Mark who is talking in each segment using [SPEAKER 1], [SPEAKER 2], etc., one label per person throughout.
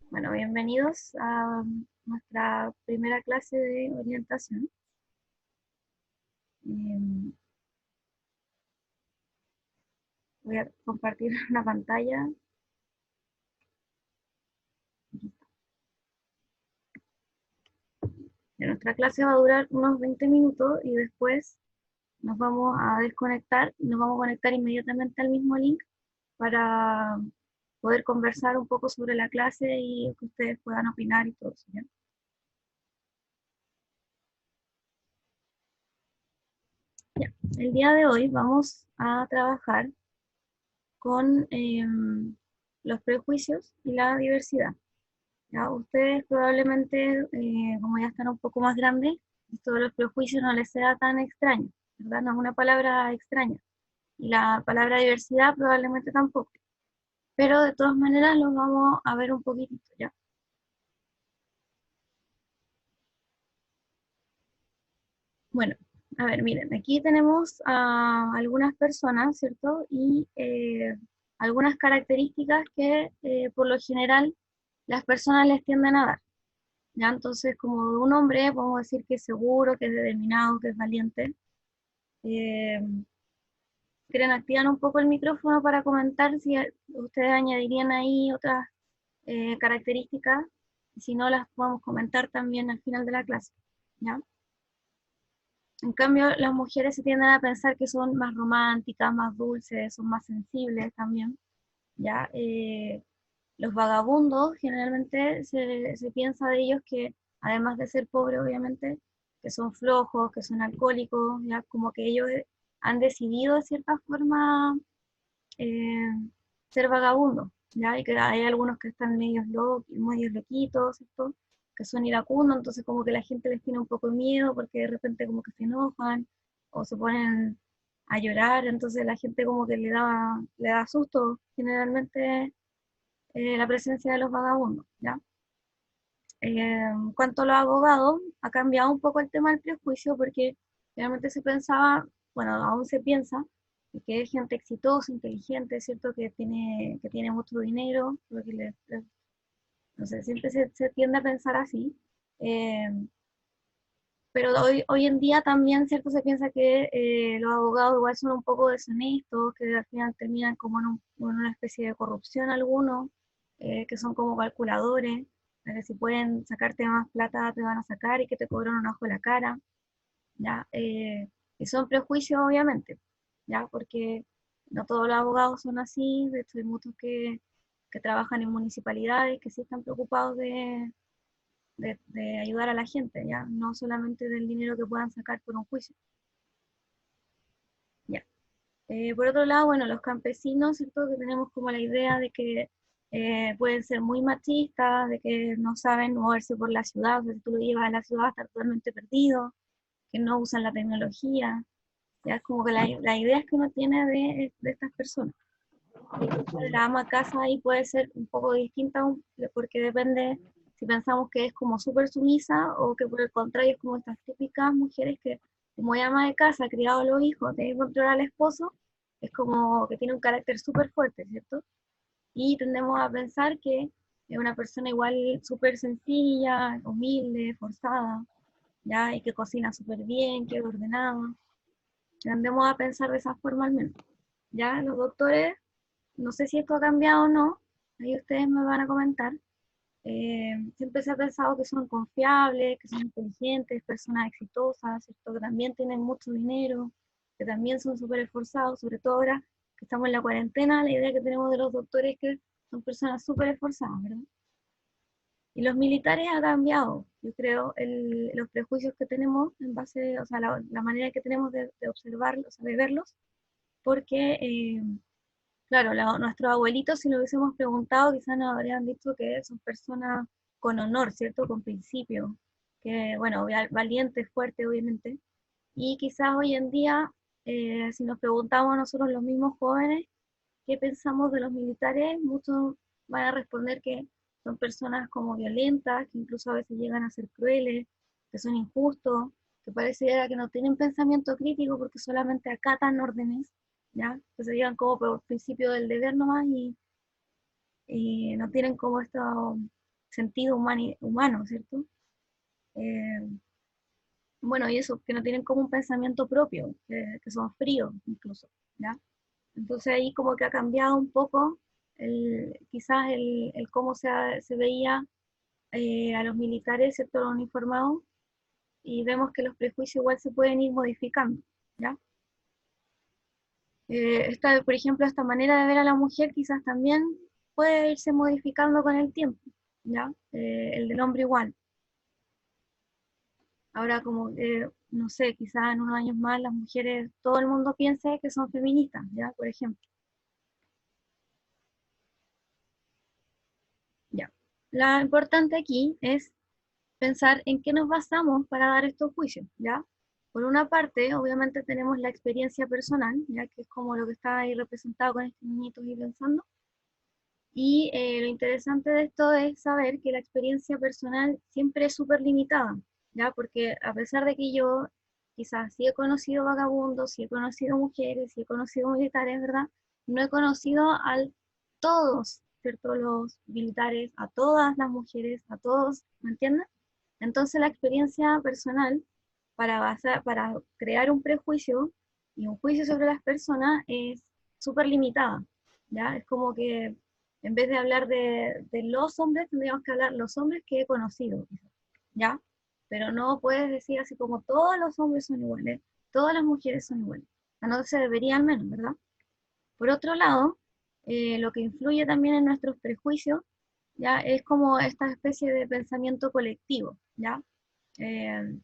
[SPEAKER 1] Bueno, bienvenidos a nuestra primera clase de orientación. Eh, Voy a compartir una pantalla. Nuestra clase va a durar unos 20 minutos y después nos vamos a desconectar y nos vamos a conectar inmediatamente al mismo link para poder conversar un poco sobre la clase y que ustedes puedan opinar y todo eso, ¿ya? Ya. El día de hoy vamos a trabajar con los prejuicios y la diversidad. ¿Ya? Ustedes probablemente, como ya están un poco más grandes, esto de los prejuicios no les sea tan extraño, ¿verdad? No es una palabra extraña. Y la palabra diversidad probablemente tampoco. Pero de todas maneras los vamos a ver un poquitito, ¿ya? Bueno, a ver, miren, aquí tenemos a algunas personas, ¿cierto? Y algunas características que por lo general las personas les tienden a dar. ¿Ya? Entonces, como de un hombre, podemos decir que es seguro, que es determinado, que es valiente. Eh, ¿Quieren activar un poco el micrófono para comentar si ustedes añadirían ahí otras características? Y si no, las podemos comentar también al final de la clase. ¿Ya? En cambio, las mujeres se tienden a pensar que son más románticas, más dulces, son más sensibles también. ¿Ya? Los vagabundos generalmente se piensa de ellos que, además de ser pobres, obviamente, que son flojos, que son alcohólicos, ya como que ellos han decidido de cierta forma eh, ser vagabundos, ya, y que hay algunos que están medios loquitos, ¿cierto? Que son iracundos, entonces como que la gente les tiene un poco de miedo porque de repente como que se enojan o se ponen a llorar, entonces la gente como que le da susto generalmente la presencia de los vagabundos, ¿ya? En cuanto a los abogados, ha cambiado un poco el tema del prejuicio porque realmente se pensaba, bueno, aún se piensa, que es gente exitosa, inteligente, ¿cierto? Que tiene mucho dinero, porque no sé, siempre se tiende a pensar así. Eh, pero hoy en día también, ¿cierto? Se piensa que los abogados igual son un poco deshonestos, que al final terminan como en una especie de corrupción algunos, que son como calculadores, que si pueden sacarte más plata te van a sacar y que te cobran un ojo de la cara, ¿ya? Y son prejuicios obviamente, ¿ya? Porque no todos los abogados son así, de hecho hay muchos que trabajan en municipalidades, que sí están preocupados de ayudar a la gente, ¿ya? No solamente del dinero que puedan sacar por un juicio, ¿ya? Por otro lado, bueno, los campesinos, ¿cierto? Que tenemos como la idea de que pueden ser muy machistas, de que no saben moverse por la ciudad, o sea, si tú lo llevas a la ciudad va a estar totalmente perdido, que no usan la tecnología, ya es como que la idea que uno tiene de estas personas. La ama casa ahí puede ser un poco distinta porque depende si pensamos que es como súper sumisa o que por el contrario es como estas típicas mujeres que como es ama de casa, ha criado a los hijos, tiene que controlar al esposo, es como que tiene un carácter súper fuerte, ¿cierto? Y tendemos a pensar que es una persona igual súper sencilla, humilde, forzada, ¿ya? Y que cocina súper bien, que es ordenada. Tendemos a pensar de esa forma al menos. ¿Ya? Los doctores, no sé si esto ha cambiado o no, ahí ustedes me van a comentar. Siempre se ha pensado que son confiables, que son inteligentes, personas exitosas, ¿cierto? Que también tienen mucho dinero, que también son súper esforzados, sobre todo ahora que estamos en la cuarentena, la idea que tenemos de los doctores es que son personas súper esforzadas, ¿verdad? Y los militares ha cambiado, yo creo, los prejuicios que tenemos en base, o sea, la manera que tenemos de observarlos, o sea, de verlos, porque claro, nuestros abuelitos, si lo hubiésemos preguntado, quizás nos habrían dicho que son personas con honor, ¿cierto? Con principios, que, bueno, valientes, fuertes, obviamente. Y quizás hoy en día, si nos preguntamos a nosotros los mismos jóvenes, ¿qué pensamos de los militares? Muchos van a responder que son personas como violentas, que incluso a veces llegan a ser crueles, que son injustos, que pareciera que no tienen pensamiento crítico porque solamente acatan órdenes, ¿ya? Que se llevan como por principio del deber nomás y no tienen como esto, sentido humano, ¿cierto? Eh, bueno, y eso, que no tienen como un pensamiento propio, que son fríos incluso, ¿ya? Entonces ahí como que ha cambiado un poco quizás el cómo se veía a los militares, ¿cierto? Los uniformados, y vemos que los prejuicios igual se pueden ir modificando, ¿ya? Por ejemplo, esta manera de ver a la mujer quizás también puede irse modificando con el tiempo, ¿ya? El del hombre igual. Ahora como, no sé, quizás en unos años más las mujeres, todo el mundo piense que son feministas, ¿ya? Por ejemplo, ¿ya? Lo importante aquí es pensar en qué nos basamos para dar estos juicios, ¿ya? Por una parte, obviamente tenemos la experiencia personal, ya que es como lo que está ahí representado con estos niñitos y pensando. Y lo interesante de esto es saber que la experiencia personal siempre es súper limitada, ¿ya? Porque a pesar de que yo quizás sí he conocido vagabundos, sí he conocido mujeres, sí he conocido militares, ¿verdad? No he conocido a todos, ¿cierto? Los militares, a todas las mujeres, a todos, ¿me entiendes? Entonces la experiencia personal para crear un prejuicio y un juicio sobre las personas es súper limitada, ¿ya? Es como que en vez de hablar de los hombres, tendríamos que hablar los hombres que he conocido, ¿ya? Pero no puedes decir así como todos los hombres son iguales, todas las mujeres son iguales. O sea, no se debería al menos, ¿verdad? Por otro lado, lo que influye también en nuestros prejuicios, ¿ya? Es como esta especie de pensamiento colectivo, ¿ya? Eh,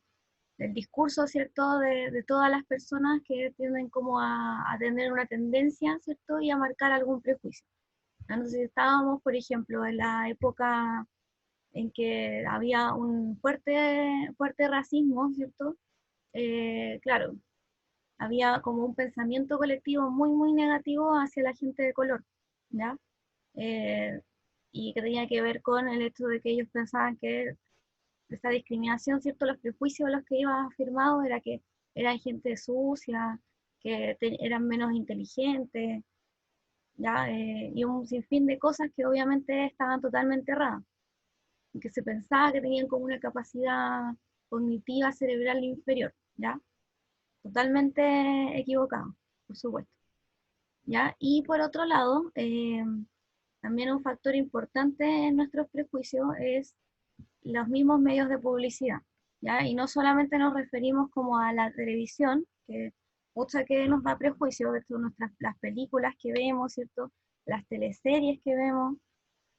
[SPEAKER 1] el discurso, ¿cierto?, de todas las personas que tienden como a tener una tendencia, ¿cierto?, y a marcar algún prejuicio. Entonces estábamos, por ejemplo, en la época en que había un fuerte racismo, ¿cierto? Claro, había como un pensamiento colectivo muy negativo hacia la gente de color, ¿ya? Eh, y que tenía que ver con el hecho de que ellos pensaban que esta discriminación, ¿cierto? Los prejuicios a los que iba afirmado era que eran gente sucia, que eran menos inteligentes, ¿ya? Y un sinfín de cosas que obviamente estaban totalmente erradas, que se pensaba que tenían como una capacidad cognitiva cerebral inferior, ¿ya? Totalmente equivocado, por supuesto, ¿ya? Y por otro lado, también un factor importante en nuestros prejuicios es los mismos medios de publicidad, ¿ya? Y no solamente nos referimos como a la televisión, que mucha que nos da prejuicio, de las películas que vemos, ¿cierto? Las teleseries que vemos,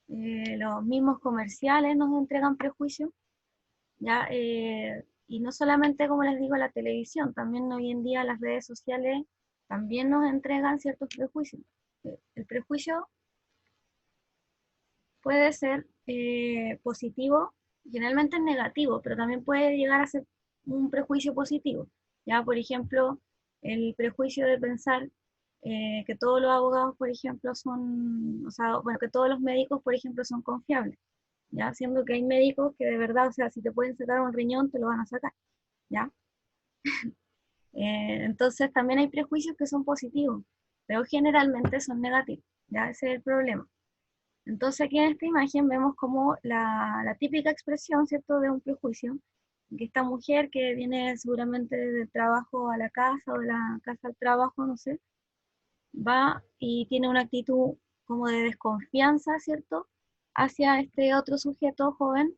[SPEAKER 1] los mismos comerciales nos entregan prejuicios, ¿ya? Y no solamente, como les digo, la televisión, también hoy en día las redes sociales también nos entregan ciertos prejuicios. El prejuicio puede ser positivo, generalmente es negativo, pero también puede llegar a ser un prejuicio positivo. Ya, por ejemplo, el prejuicio de pensar que todos los abogados, por ejemplo, son, o sea, bueno, que todos los médicos, por ejemplo, son confiables, ya, siendo que hay médicos que de verdad, o sea, si te pueden sacar un riñón, te lo van a sacar, ya. Entonces también hay prejuicios que son positivos, pero generalmente son negativos, ya, ese es el problema. Entonces aquí en esta imagen vemos como la típica expresión, ¿cierto?, de un prejuicio, que esta mujer que viene seguramente del trabajo a la casa o de la casa al trabajo, no sé, va y tiene una actitud como de desconfianza, ¿cierto?, hacia este otro sujeto joven,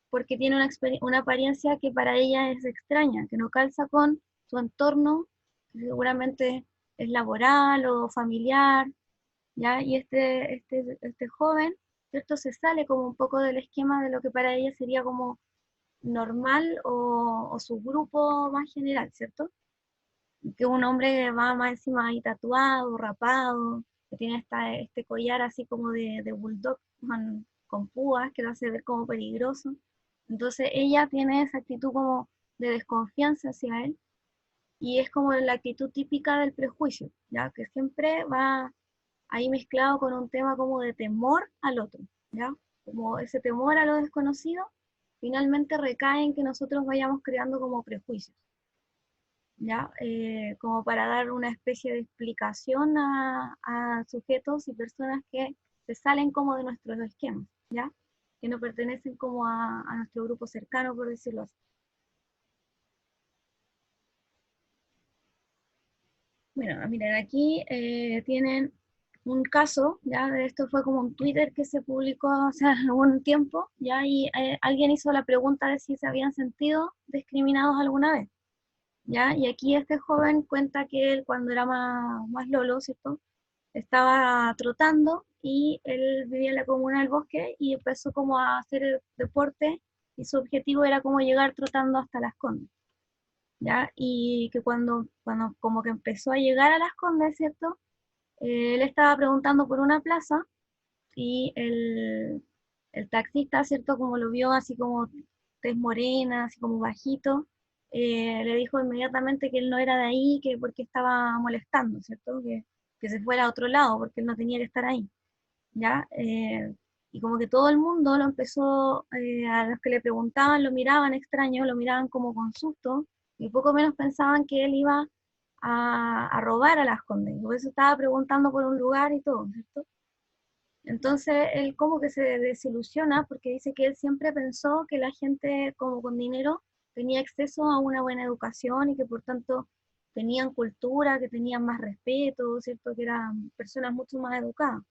[SPEAKER 1] porque tiene una apariencia que para ella es extraña, que no calza con su entorno, que seguramente es laboral o familiar, ¿ya? Y este joven, ¿cierto? Se sale como un poco del esquema de lo que para ella sería como normal o su grupo más general, ¿cierto? Que un hombre va más encima ahí tatuado, rapado, que tiene este collar así como de bulldog con púas, que lo hace ver como peligroso. Entonces ella tiene esa actitud como de desconfianza hacia él, y es como la actitud típica del prejuicio, ¿ya? Que siempre va ahí mezclado con un tema como de temor al otro, ¿ya? Como ese temor a lo desconocido, finalmente recae en que nosotros vayamos creando como prejuicios, ¿ya? Como para dar una especie de explicación a sujetos y personas que se salen como de nuestros esquemas, ¿ya? que no pertenecen como a nuestro grupo cercano, por decirlo así. Bueno, miren, aquí tienen un caso, ya, de esto fue como un Twitter que se publicó hace algún tiempo, ya, y alguien hizo la pregunta de si se habían sentido discriminados alguna vez, ya, y aquí este joven cuenta que él cuando era más lolo, ¿cierto? Estaba trotando y él vivía en la comuna del Bosque y empezó como a hacer el deporte y su objetivo era como llegar trotando hasta Las Condes, ¿ya? Y que cuando como que empezó a llegar a Las Condes, ¿cierto? Él estaba preguntando por una plaza y el taxista, ¿cierto? Como lo vio así como tez morena, así como bajito, le dijo inmediatamente que él no era de ahí, que porque estaba molestando, ¿cierto? Que se fuera a otro lado, porque él no tenía que estar ahí, ¿ya? Y como que todo el mundo lo empezó, a los que le preguntaban, lo miraban extraño, lo miraban como con susto, y poco menos pensaban que él iba a robar a Las Condes, y por eso estaba preguntando por un lugar y todo, ¿cierto? Entonces él como que se desilusiona porque dice que él siempre pensó que la gente como con dinero tenía acceso a una buena educación y que por tanto tenían cultura, que tenían más respeto, ¿cierto? Que eran personas mucho más educadas,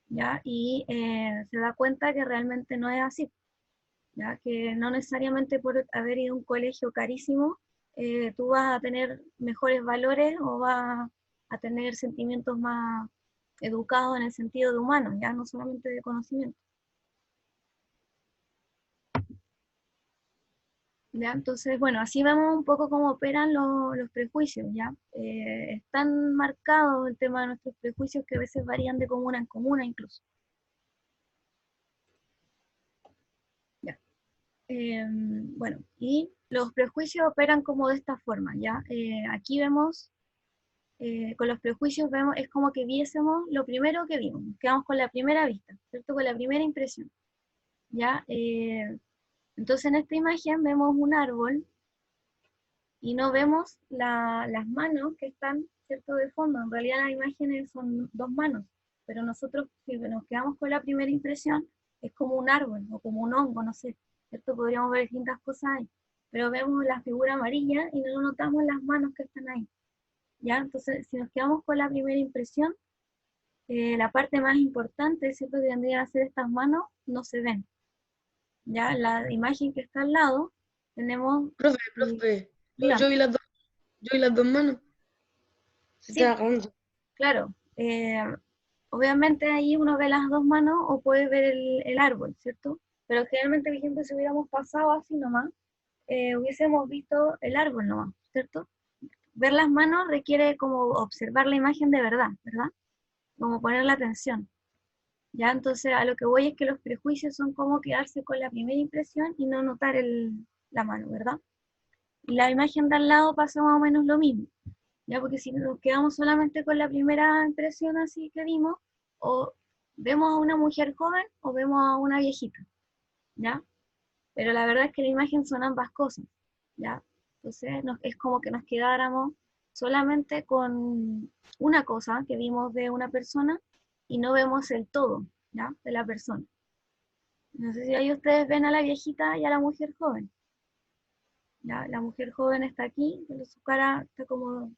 [SPEAKER 1] ¿ya? Y se da cuenta que realmente no es así, ¿ya? Que no necesariamente por haber ido a un colegio carísimo, tú vas a tener mejores valores o vas a tener sentimientos más educados en el sentido de humano, ya no solamente de conocimiento. ¿Ya? Entonces, bueno, así vemos un poco cómo operan los prejuicios, ¿ya? Es tan marcado el tema de nuestros prejuicios que a veces varían de comuna en comuna incluso. ¿Ya? Bueno, y los prejuicios operan como de esta forma, ¿ya? Aquí vemos, con los prejuicios vemos, es como que viésemos lo primero que vimos, nos quedamos con la primera vista, ¿cierto? Con la primera impresión, ¿ya? Entonces en esta imagen vemos un árbol y no vemos las manos que están, ¿cierto?, de fondo. En realidad las imágenes son dos manos, pero nosotros si nos quedamos con la primera impresión, es como un árbol o como un hongo, no sé, ¿cierto? Podríamos ver distintas cosas ahí, pero vemos la figura amarilla y no notamos las manos que están ahí, ¿ya? Entonces, si nos quedamos con la primera impresión, la parte más importante, ¿cierto?, que tendrían a ser estas manos, no se ven, ¿ya? La imagen que está al lado, tenemos...
[SPEAKER 2] Profe,
[SPEAKER 1] Digan,
[SPEAKER 2] yo vi las dos manos. Se
[SPEAKER 1] sí,
[SPEAKER 2] estaba acabando.
[SPEAKER 1] claro, obviamente ahí uno ve las dos manos o puede ver el árbol, ¿cierto? Pero generalmente, por ejemplo, si hubiéramos pasado así nomás, hubiésemos visto el árbol nomás, ¿cierto? Ver las manos requiere como observar la imagen de verdad, ¿verdad? Como poner la atención, ¿ya? Entonces a lo que voy es que los prejuicios son como quedarse con la primera impresión y no notar la mano, ¿verdad? Y la imagen de al lado pasa más o menos lo mismo. ¿Ya? Porque si nos quedamos solamente con la primera impresión así que vimos, o vemos a una mujer joven o vemos a una viejita, ¿ya? Pero la verdad es que la imagen son ambas cosas, ¿ya? Entonces es como que nos quedáramos solamente con una cosa que vimos de una persona y no vemos el todo, ¿ya? De la persona. No sé si ahí ustedes ven a la viejita y a la mujer joven. ¿Ya? La mujer joven está aquí, pero su cara está como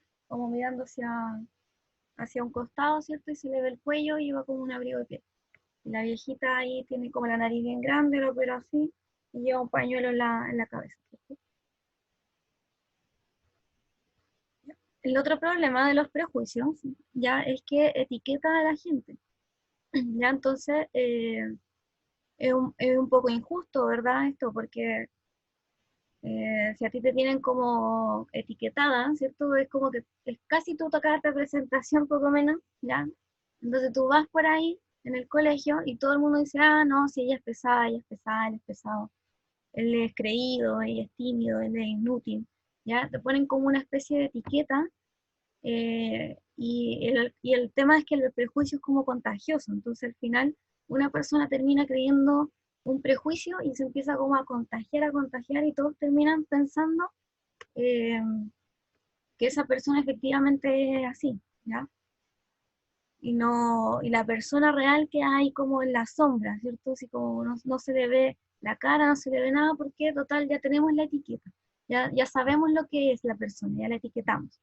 [SPEAKER 1] mirando hacia un costado, ¿cierto? Y se le ve el cuello y va como un abrigo de piel. Y la viejita ahí tiene como la nariz bien grande, lo pero así, y lleva un pañuelo en la cabeza, ¿cierto? El otro problema de los prejuicios ya es que etiqueta a la gente. Ya entonces es un poco injusto, ¿verdad? Esto, porque si a ti te tienen como etiquetada, ¿cierto? Es como que es casi tu carta de presentación, poco menos, ¿ya? Entonces tú vas por ahí en el colegio y todo el mundo dice, ah, no, si ella es pesada, ella es pesada, él es pesado, él es creído, ella es tímido, él es inútil, ¿ya? Te ponen como una especie de etiqueta, y el tema es que el prejuicio es como contagioso, entonces al final una persona termina creyendo un prejuicio y se empieza como a contagiar y todos terminan pensando eh, que esa persona efectivamente es así, ¿ya? y la persona real que hay como en la sombra, ¿cierto? Así como no se le ve la cara, no se le ve nada, porque total ya tenemos la etiqueta, ya sabemos lo que es la persona, ya la etiquetamos.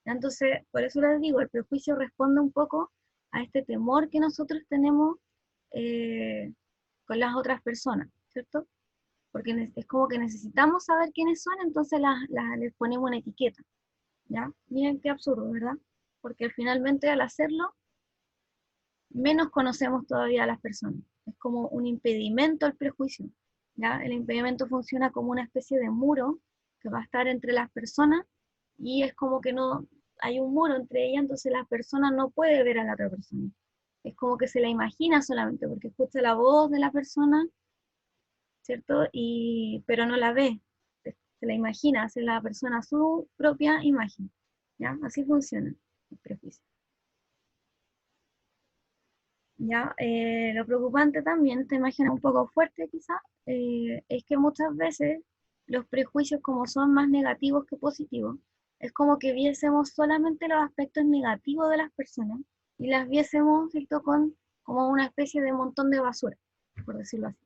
[SPEAKER 1] Entonces, por eso les digo, el prejuicio responde un poco a este temor que nosotros tenemos eh, con las otras personas, ¿cierto? Porque es como que necesitamos saber quiénes son, entonces les ponemos una etiqueta, ¿ya? Miren qué absurdo, ¿verdad? Porque finalmente al hacerlo, menos conocemos todavía a las personas. Es como un impedimento al prejuicio, ¿ya? El impedimento funciona como una especie de muro que va a estar entre las personas y es como que no hay un muro entre ellas, entonces la persona no puede ver a la otra persona. Es como que se la imagina solamente porque escucha la voz de la persona, ¿cierto? Pero no la ve, se la imagina, hace la persona su propia imagen, ¿ya? Así funciona el prejuicio. ¿Ya? Lo preocupante también, esta imagen es un poco fuerte quizá, es que muchas veces los prejuicios como son más negativos que positivos, es como que viésemos solamente los aspectos negativos de las personas y las viésemos, ¿cierto? Como una especie de montón de basura, por decirlo así.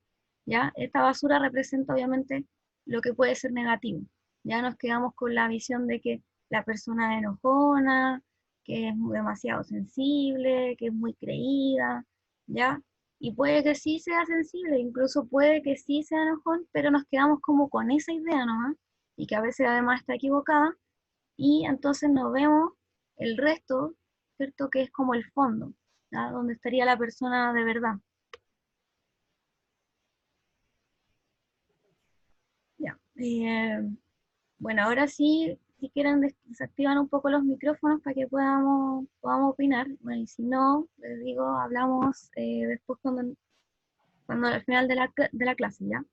[SPEAKER 1] ¿Ya? Esta basura representa obviamente lo que puede ser negativo. Ya nos quedamos con la visión de que la persona es enojona, que es demasiado sensible, que es muy creída, ¿ya? Y puede que sí sea sensible, incluso puede que sí sea enojón, pero nos quedamos como con esa idea nomás, y que a veces además está equivocada, y entonces nos vemos el resto, ¿cierto? Que es como el fondo, ¿ya? Donde estaría la persona de verdad, ¿ya? Bueno, ahora sí, si quieren desactivan un poco los micrófonos para que podamos opinar. Bueno, y si no, les digo, hablamos después cuando al final de la clase, ¿ya?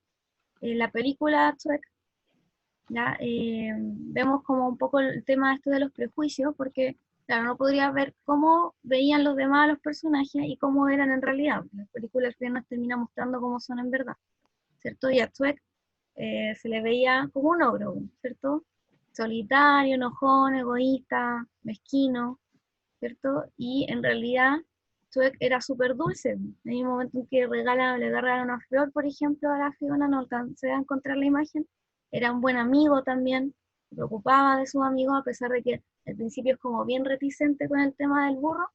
[SPEAKER 1] La película Shrek, ¿ya? Vemos como un poco el tema este de los prejuicios, porque, claro, no podría ver cómo veían los demás a los personajes y cómo eran en realidad. La película al final nos termina mostrando cómo son en verdad, ¿cierto? Y a Shrek se le veía como un ogro, ¿cierto? Solitario, enojón, egoísta, mezquino, ¿cierto? Y en realidad Shrek era súper dulce. Hay un momento en que le regala una flor, por ejemplo, a la Fiona, no alcancé a encontrar la imagen. Era un buen amigo también, se preocupaba de sus amigos, a pesar de que al principio es como bien reticente con el tema del burro,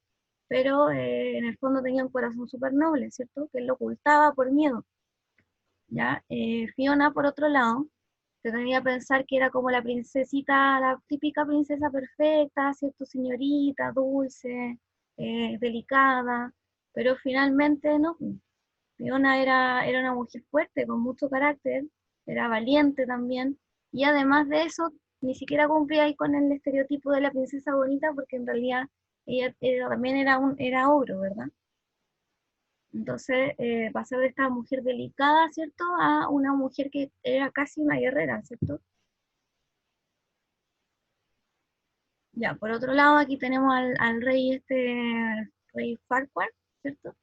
[SPEAKER 1] pero en el fondo tenía un corazón súper noble, ¿cierto? Que él lo ocultaba por miedo. ¿Ya? Fiona, por otro lado, se tenía que pensar que era como la princesita, la típica princesa perfecta, ¿cierto? Señorita, dulce, delicada, pero finalmente no. Fiona era una mujer fuerte, con mucho carácter, era valiente también, y además de eso, ni siquiera cumplía ahí con el estereotipo de la princesa bonita, porque en realidad ella también era ogro, ¿verdad? Entonces, pasar de esta mujer delicada, ¿cierto?, a una mujer que era casi una guerrera, ¿cierto? Ya, por otro lado, aquí tenemos al rey rey Farquaad, ¿cierto?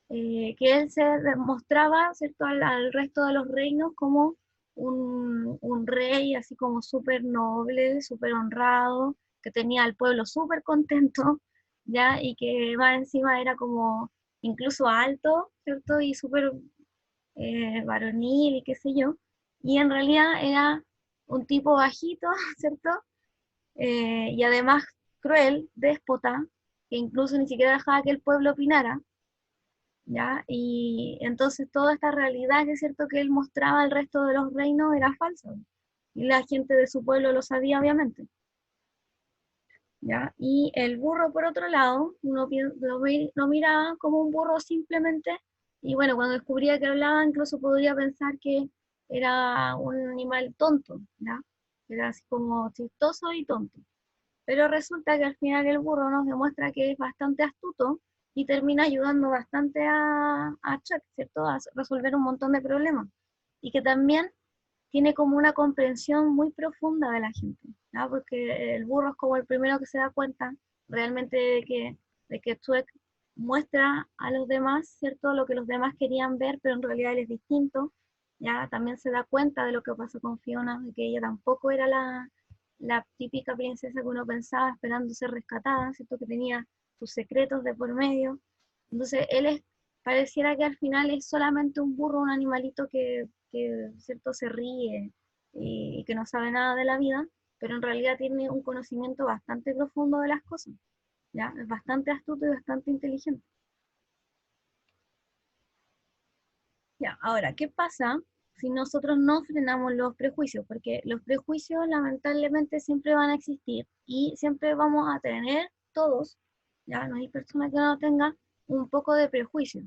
[SPEAKER 1] Que él se demostraba, ¿cierto?, al resto de los reinos como un rey así como súper noble, súper honrado, que tenía al pueblo súper contento, ¿ya? Y que más encima era como incluso alto, ¿cierto? Y súper varonil y qué sé yo, y en realidad era un tipo bajito, ¿cierto? Y además cruel, déspota, que incluso ni siquiera dejaba que el pueblo opinara, ¿ya? Y entonces toda esta realidad que es cierto que él mostraba al resto de los reinos era falsa, y la gente de su pueblo lo sabía obviamente, ¿ya? Y el burro, por otro lado, lo miraba como un burro simplemente, y bueno, cuando descubría que hablaba, incluso podría pensar que era un animal tonto, ¿ya? Era así como chistoso y tonto. Pero resulta que al final el burro nos demuestra que es bastante astuto y termina ayudando bastante a Chuck, ¿cierto? A resolver un montón de problemas. Y que también tiene como una comprensión muy profunda de la gente, ¿no? Porque el burro es como el primero que se da cuenta realmente de que Shrek muestra a los demás, ¿cierto? Lo que los demás querían ver, pero en realidad él es distinto, ya también se da cuenta de lo que pasó con Fiona, de que ella tampoco era la típica princesa que uno pensaba esperando ser rescatada, ¿cierto? Que tenía sus secretos de por medio. Entonces, pareciera que al final es solamente un burro, un animalito que ¿cierto? Se ríe y que no sabe nada de la vida, pero en realidad tiene un conocimiento bastante profundo de las cosas, ¿ya? Es bastante astuto y bastante inteligente. Ya, ahora, ¿qué pasa si nosotros no frenamos los prejuicios? Porque los prejuicios lamentablemente siempre van a existir y siempre vamos a tener todos, ya no hay persona que no tenga un poco de prejuicio,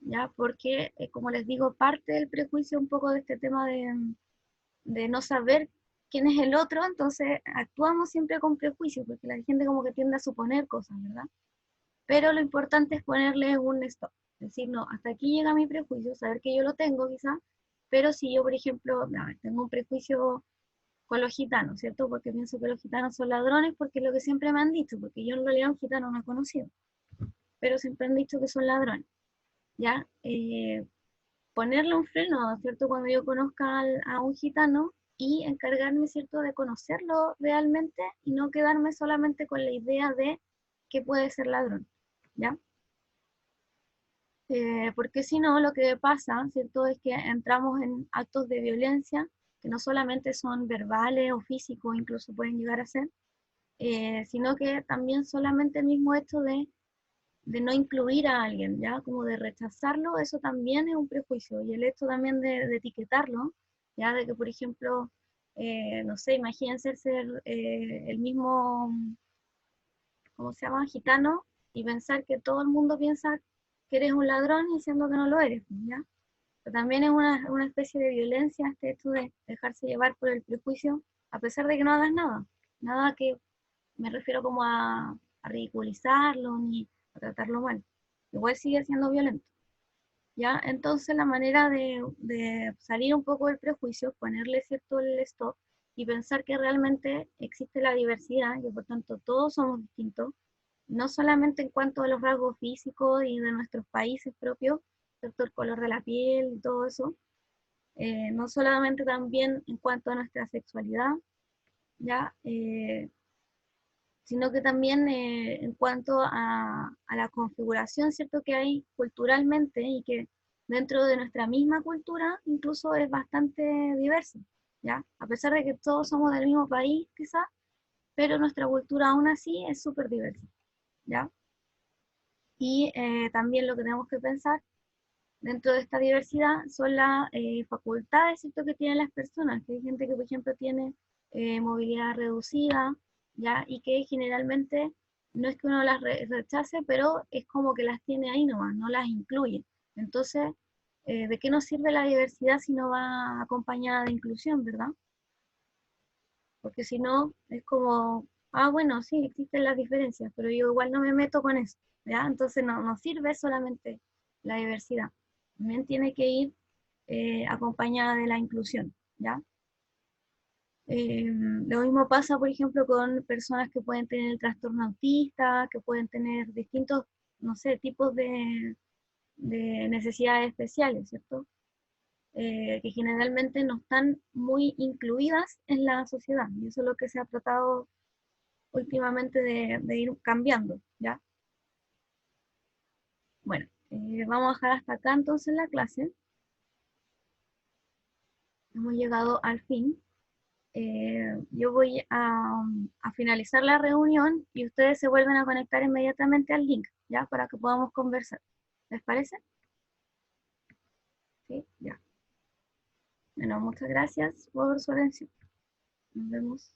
[SPEAKER 1] ya porque, como les digo, parte del prejuicio un poco de este tema de no saber quién es el otro, entonces actuamos siempre con prejuicio, porque la gente como que tiende a suponer cosas, ¿verdad? Pero lo importante es ponerle un stop, decir, no, hasta aquí llega mi prejuicio, saber que yo lo tengo quizá, pero si yo, por ejemplo, tengo un prejuicio con los gitanos, ¿cierto? Porque pienso que los gitanos son ladrones, porque es lo que siempre me han dicho, porque yo en realidad un gitano no he conocido, pero siempre han dicho que son ladrones, ¿ya? Ponerle un freno, ¿cierto? Cuando yo conozca a un gitano y encargarme, ¿cierto?, de conocerlo realmente y no quedarme solamente con la idea de que puede ser ladrón, ¿ya? Porque si no, lo que pasa, ¿cierto?, es que entramos en actos de violencia que no solamente son verbales o físicos, incluso pueden llegar a ser, sino que también solamente el mismo hecho de no incluir a alguien, ¿ya? Como de rechazarlo, eso también es un prejuicio. Y el hecho también de etiquetarlo, ¿ya? De que, por ejemplo, no sé, imagínense ser el mismo, ¿cómo se llama? Gitano, y pensar que todo el mundo piensa que eres un ladrón y siendo que no lo eres, ¿ya? Pero también es una especie de violencia este hecho de dejarse llevar por el prejuicio, a pesar de que no hagas nada. Nada que me refiero como a ridiculizarlo ni a tratarlo mal. Igual sigue siendo violento. ¿Ya? Entonces la manera de salir un poco del prejuicio es ponerle cierto el stop y pensar que realmente existe la diversidad y que por tanto todos somos distintos, no solamente en cuanto a los rasgos físicos y de nuestros países propios, ¿cierto? El color de la piel y todo eso, no solamente también en cuanto a nuestra sexualidad, ¿ya? Sino que también en cuanto a la configuración, ¿cierto?, que hay culturalmente y que dentro de nuestra misma cultura incluso es bastante diversa, ¿ya? A pesar de que todos somos del mismo país, quizás, pero nuestra cultura aún así es súper diversa, ¿ya? Y también lo que tenemos que pensar dentro de esta diversidad son las facultades, ¿cierto?, que tienen las personas, que hay gente que, por ejemplo, tiene movilidad reducida, ¿ya? Y que generalmente no es que uno las rechace, pero es como que las tiene ahí nomás, no las incluye. Entonces, ¿de qué nos sirve la diversidad si no va acompañada de inclusión, verdad? Porque si no, es como, ah, bueno, sí, existen las diferencias, pero yo igual no me meto con eso, ¿ya? Entonces no sirve solamente la diversidad, también tiene que ir acompañada de la inclusión, ¿ya? Lo mismo pasa, por ejemplo, con personas que pueden tener el trastorno autista, que pueden tener distintos, no sé, tipos de necesidades especiales, ¿cierto? Que generalmente no están muy incluidas en la sociedad, y eso es lo que se ha tratado últimamente de ir cambiando, ¿ya? Bueno, vamos a dejar hasta acá entonces la clase. Hemos llegado al fin. Yo voy a finalizar la reunión y ustedes se vuelven a conectar inmediatamente al link, ¿ya? Para que podamos conversar. ¿Les parece? Sí, ya. Bueno, muchas gracias por su atención. Nos vemos.